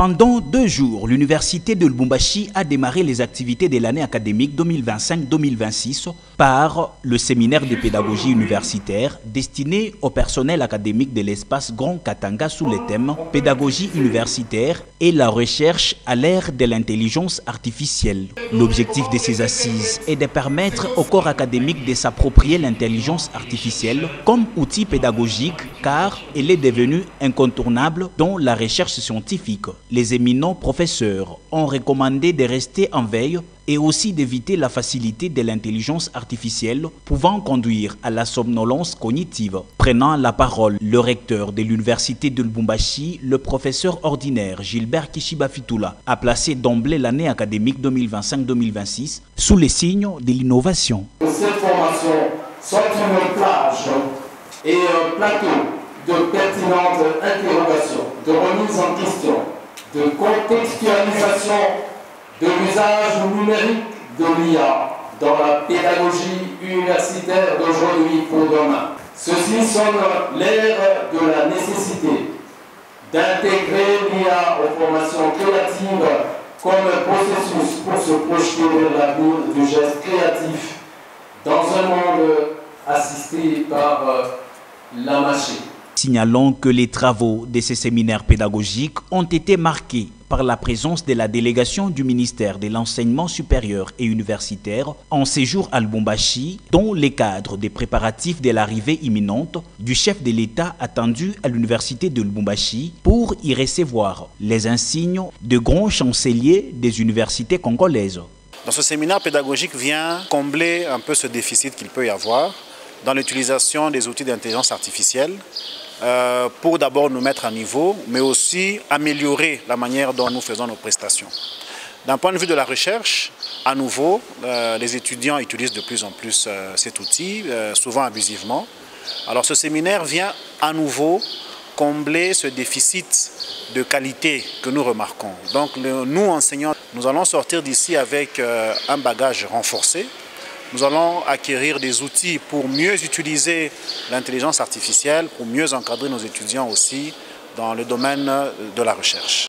Pendant 2 jours, l'Université de Lubumbashi a démarré les activités de l'année académique 2025-2026 par le séminaire de pédagogie universitaire destiné au personnel académique de l'espace Grand Katanga sous le thème « Pédagogie universitaire et la recherche à l'ère de l'intelligence artificielle ». L'objectif de ces assises est de permettre au corps académique de s'approprier l'intelligence artificielle comme outil pédagogique car elle est devenue incontournable dans la recherche scientifique. Les éminents professeurs ont recommandé de rester en veille et aussi d'éviter la facilité de l'intelligence artificielle pouvant conduire à la somnolence cognitive. Prenant la parole, le recteur de l'Université de Lubumbashi, le professeur ordinaire Gilbert Kishiba Fitula, a placé d'emblée l'année académique 2025-2026 sous les signes de l'innovation. Cette formation sont une plage et un plateau de pertinentes interrogations, de remise en question, de contextualisation de l'usage numérique de l'IA dans la pédagogie universitaire d'aujourd'hui pour demain. Ceci sonne l'ère de la nécessité d'intégrer l'IA aux formations créatives comme un processus pour se projeter vers l'avenir du geste créatif dans un monde assisté par la machine. Signalons que les travaux de ces séminaires pédagogiques ont été marqués par la présence de la délégation du ministère de l'Enseignement supérieur et universitaire en séjour à Lubumbashi, dans le cadre des préparatifs de l'arrivée imminente du chef de l'État attendu à l'Université de Lubumbashi pour y recevoir les insignes de grands chanceliers des universités congolaises. Dans ce séminaire pédagogique vient combler un peu ce déficit qu'il peut y avoir dans l'utilisation des outils d'intelligence artificielle pour d'abord nous mettre à niveau, mais aussi améliorer la manière dont nous faisons nos prestations. D'un point de vue de la recherche, à nouveau, les étudiants utilisent de plus en plus cet outil, souvent abusivement. Alors ce séminaire vient à nouveau combler ce déficit de qualité que nous remarquons. Donc nous, enseignants, nous allons sortir d'ici avec un bagage renforcé. Nous allons acquérir des outils pour mieux utiliser l'intelligence artificielle, pour mieux encadrer nos étudiants aussi dans le domaine de la recherche.